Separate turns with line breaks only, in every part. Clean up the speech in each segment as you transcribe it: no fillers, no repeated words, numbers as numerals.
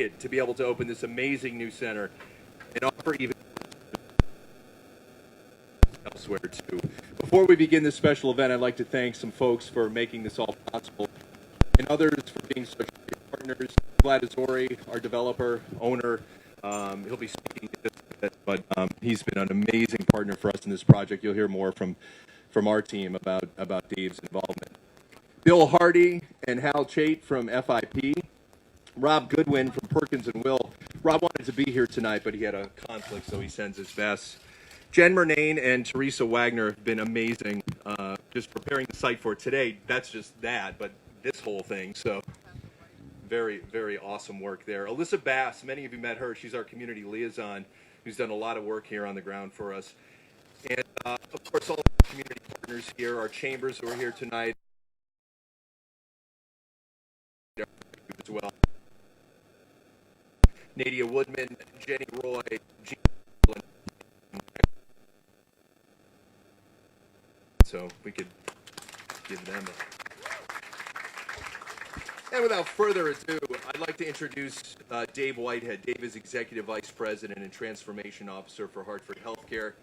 to be able to open this amazing new center and offer even elsewhere too. Before we begin this special event, I'd like to thank some folks for making this all possible and others for being such great partners. Vlad Azori, our developer, owner, he'll be speaking in just a bit, but he's been an amazing partner for us in this project. You'll hear more from our team about Dave's involvement. Bill Hardy and Hal Chait from FIP. Rob Goodwin from Perkins and Will. Rob wanted to be here tonight, but he had a conflict, so he sends his best. Jen Murnane and Teresa Wagner have been amazing, just preparing the site for today. That's just that, but this whole thing, so very, very awesome work there. Alyssa Bass, many of you met her. She's our community liaison, who's done a lot of work here on the ground for us. And, of course, all the community partners here, our chambers who are here tonight as well. Nadia Woodman, Jenny Roy, Jean, so we could give them And without further ado, I'd like to introduce Dave Whitehead. Dave is Executive Vice President and Transformation Officer for Hartford Healthcare.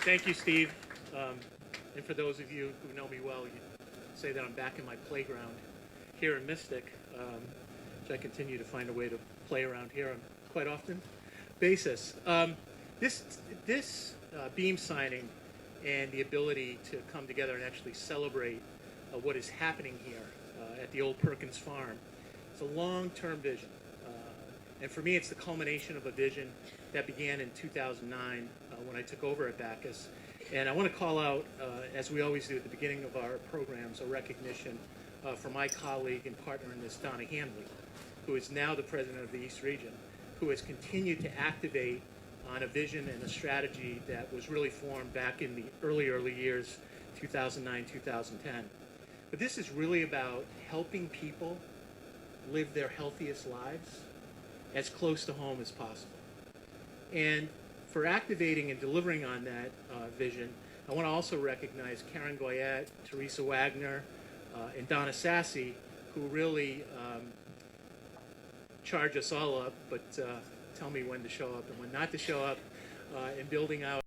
Thank you, Steve. And for those of you who know me well, you say that I'm back in my playground here in Mystic, which I continue to find a way to play around here on quite often basis. This beam signing and the ability to come together and actually celebrate what is happening here at the old Perkins Farm, it's a long-term vision. And for me, it's the culmination of a vision that began in 2009 when I took over at Bacchus. And I want to call out, as we always do at the beginning of our programs, a recognition for my colleague and partner in this, Donna Hanley, who is now the president of the East Region, who has continued to activate on a vision and a strategy that was really formed back in the early years, 2009, 2010. But this is really about helping people live their healthiest lives as close to home as possible. And for activating and delivering on that vision, I want to also recognize Karen Goyette, Teresa Wagner, and Donna Sassy, who really charge us all up, but tell me when to show up and when not to show up in building out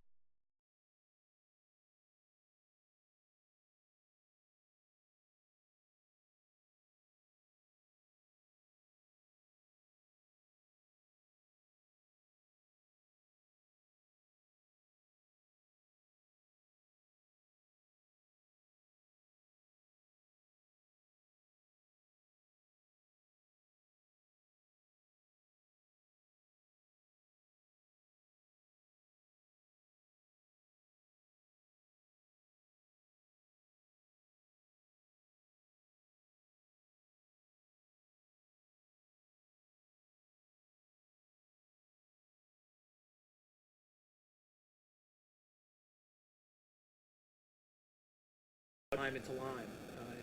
time into Lyme.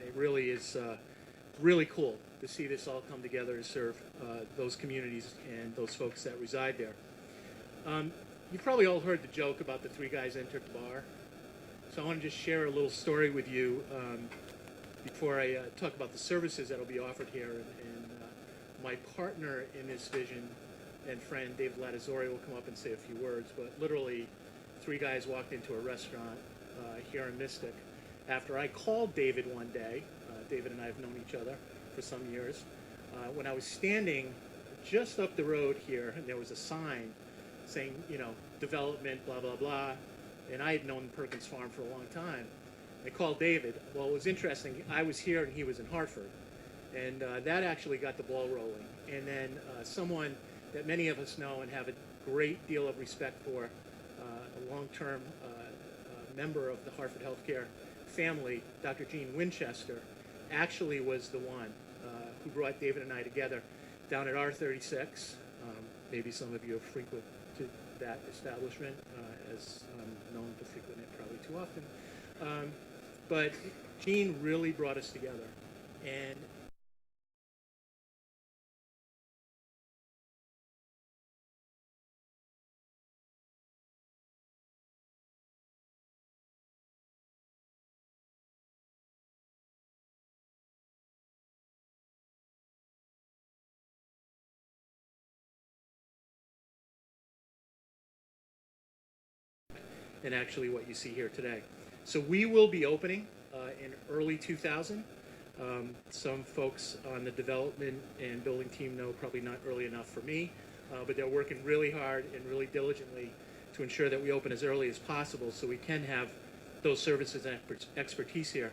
It really is really cool to see this all come together to serve those communities and those folks that reside there. You've probably all heard the joke about the three guys entered the bar. So I want to just share a little story with you before I talk about the services that will be offered here. And my partner in this vision and friend, Dave Latizori, will come up and say a few words. But literally, three guys walked into a restaurant here in Mystic after I called David one day. David and I have known each other for some years. When I was standing just up the road here, and there was a sign saying, you know, development, blah, blah, blah. And I had known Perkins Farm for a long time. I called David. Well, it was interesting. I was here and he was in Hartford. And that actually got the ball rolling. And then someone that many of us know and have a great deal of respect for, a long-term member of the Hartford Healthcare family, Dr. Gene Winchester, actually was the one who brought David and I together down at R36. Maybe some of you have frequented that establishment as too often. But Gene really brought us together. And actually what you see here today. So we will be opening in early 2000. Some folks on the development and building team know probably not early enough for me, but they're working really hard and really diligently to ensure that we open as early as possible so we can have those services and expertise here.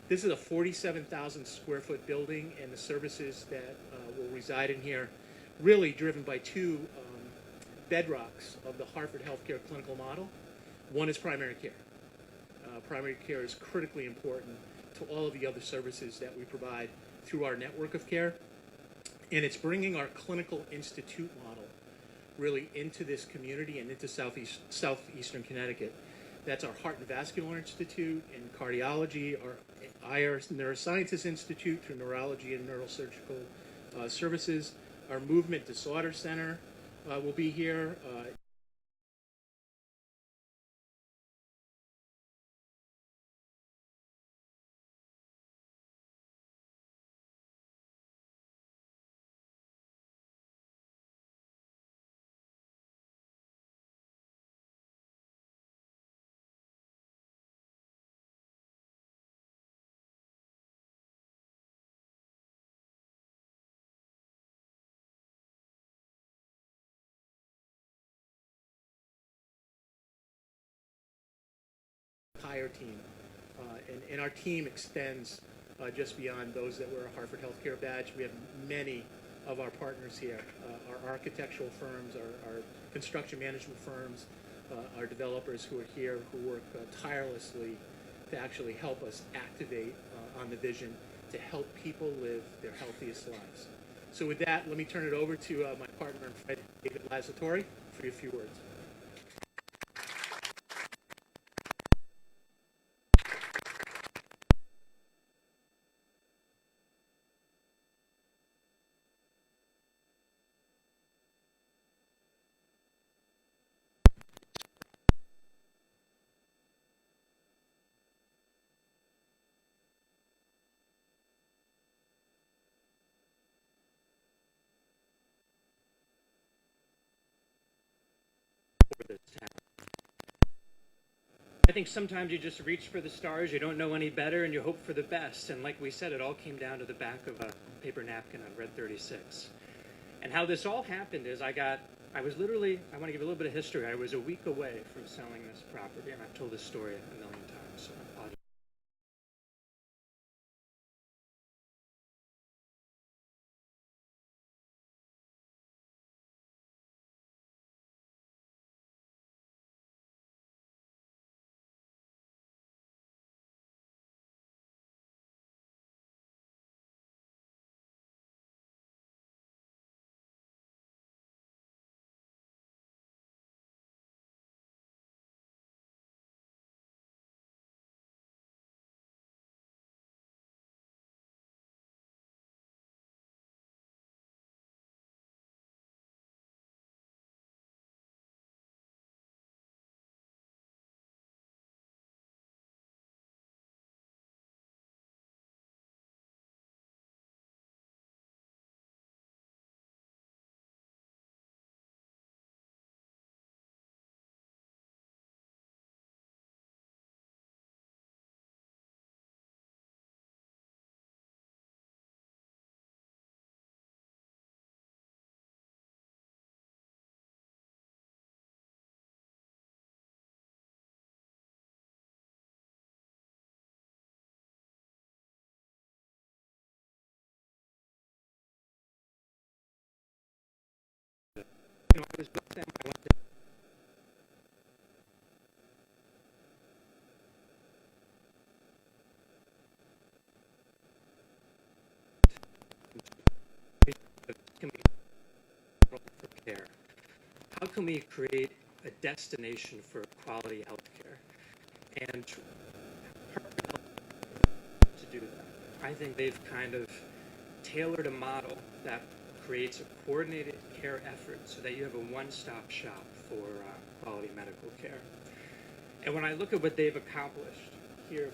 This is a 47,000 square foot building, and the services that will reside in here really driven by two bedrocks of the Hartford Healthcare clinical model. One is primary care. Primary care is critically important to all of the other services that we provide through our network of care. And it's bringing our clinical institute model really into this community and into southeastern Connecticut. That's our Heart and Vascular Institute in cardiology, our IR Neurosciences Institute through neurology and neurosurgical services. Our Movement Disorder Center will be here. Entire team, and our team extends just beyond those that wear a Hartford Healthcare badge. We have many of our partners here, our architectural firms, our construction management firms, our developers who are here, who work tirelessly to actually help us activate on the vision to help people live their healthiest lives. So with that, let me turn it over to my partner in Fred, David Lazzatori, for a few words.
I think sometimes you just reach for the stars, you don't know any better, and you hope for the best. And like we said, it all came down to the back of a paper napkin on Red 36. And how this all happened is I want to give a little bit of history. I was a week away from selling this property, and I've told this story a million times, so I apologize. I was with them. I went to can we for care? How can we create a destination for quality health care? and to do that. I think they've kind of tailored a model that creates a coordinated care effort so that you have a one-stop shop for quality medical care. And when I look at what they've accomplished here,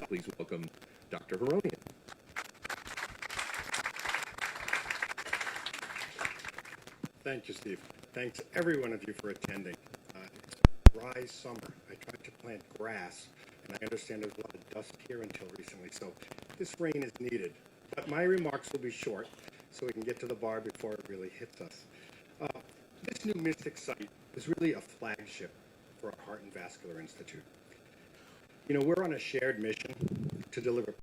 Please welcome Dr. Heronian.
Thank you, Steve. Thanks, every one of you, for attending. It's a dry summer. I tried to plant grass, and I understand there's a lot of dust here until recently, so this rain is needed. But my remarks will be short, so we can get to the bar before it really hits us. This new Mystic site is really a flagship for our Heart and Vascular Institute. You know, we're on a shared mission to deliver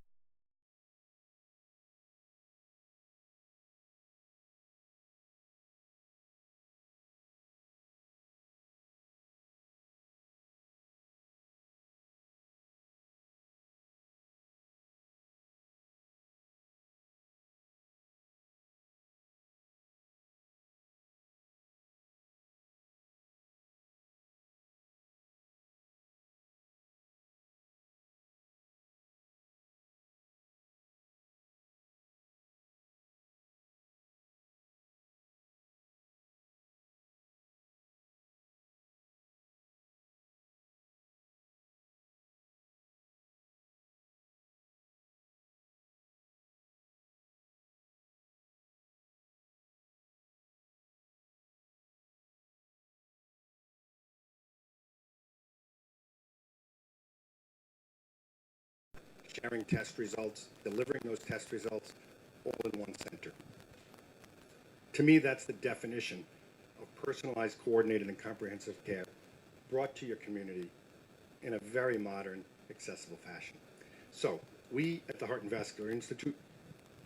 sharing test results, delivering those test results all in one center. To me, that's the definition of personalized, coordinated, and comprehensive care brought to your community in a very modern, accessible fashion. So, we at the Heart and Vascular Institute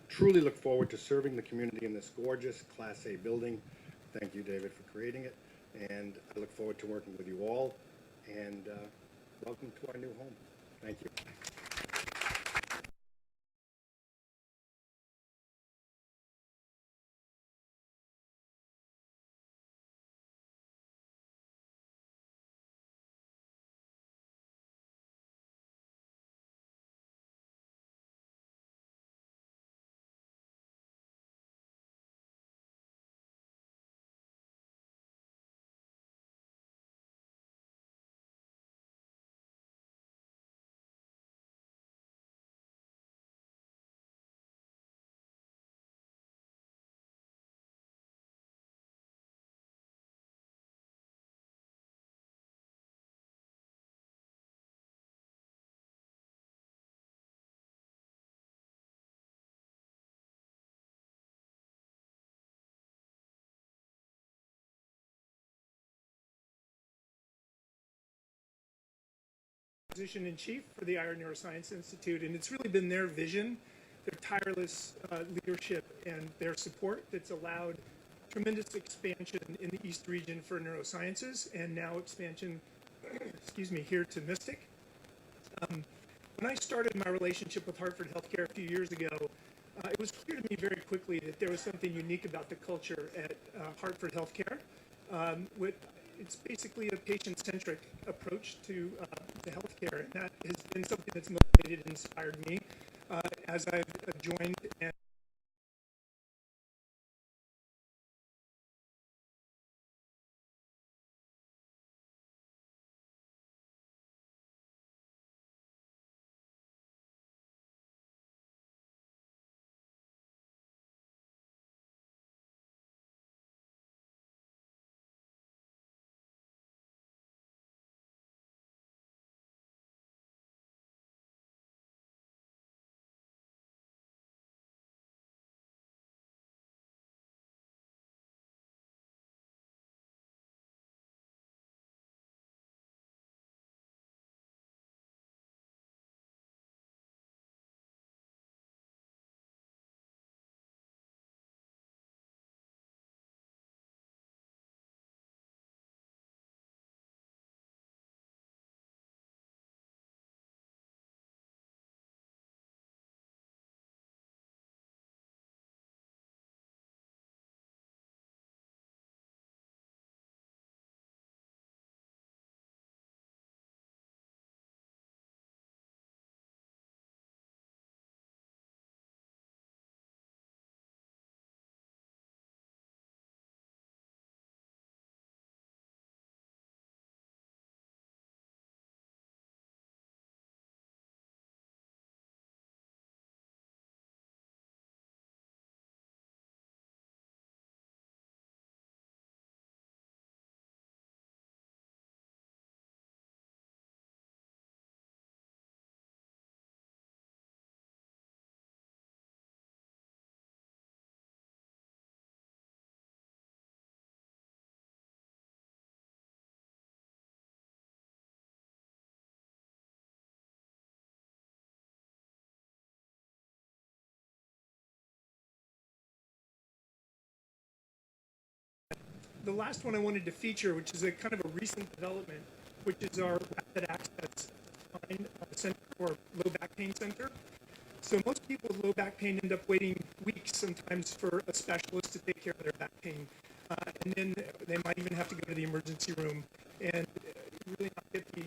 truly look forward to serving the community in this gorgeous Class A building. Thank you, David, for creating it. And I look forward to working with you all. And welcome to our new home. Thank you.
physician-in-chief for the Ira Neuroscience Institute, and it's really been their vision, their tireless leadership, and their support that's allowed tremendous expansion in the East region for neurosciences, and now expansion, excuse me, here to Mystic. When I started my relationship with Hartford Healthcare a few years ago, it was clear to me very quickly that there was something unique about the culture at Hartford Healthcare. It's basically a patient-centric approach to healthcare, and that has been something that's motivated and inspired me as I've joined and the last one I wanted to feature, which is a kind of a recent development, which is our Rapid Access Center or Low Back Pain Center. So most people with low back pain end up waiting weeks sometimes for a specialist to take care of their back pain. And then they might even have to go to the emergency room and really not get the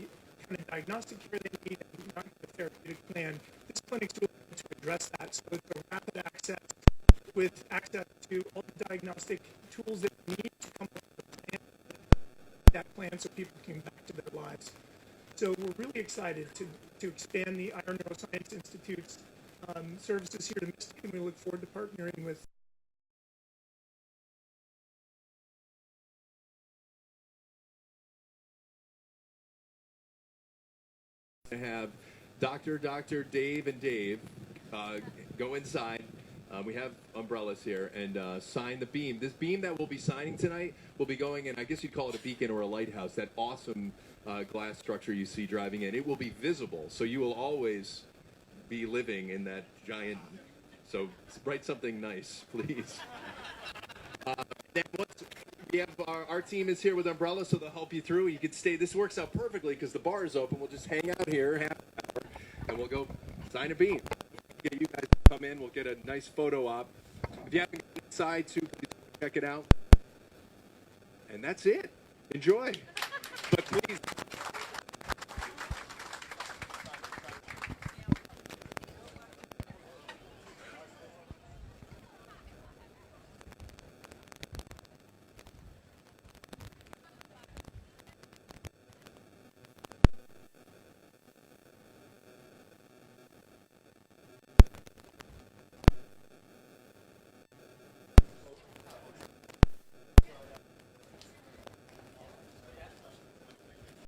kind of diagnostic care they need and not get the therapeutic plan. This clinic's really to address that. So it's a rapid access with access to all the diagnostic tools that they need to come up with that plan so people can get back to their lives. So we're really excited to expand the Ira Neuroscience Institute's services here to Mystic, and we look forward to partnering with
I have Dr. Dave and Dave go inside. We have umbrellas here and sign the beam. This beam that we'll be signing tonight will be going in, I guess you'd call it a beacon or a lighthouse, that awesome glass structure you see driving in. It will be visible, so you will always be living in that giant, so write something nice, please. Then once we have our team is here with umbrellas, so they'll help you through. You can stay. This works out perfectly because the bar is open. We'll just hang out here half an hour, and we'll go sign a beam. Get you guys to come in. We'll get a nice photo op. If you haven't gone inside too, please check it out. And that's it. Enjoy. But please.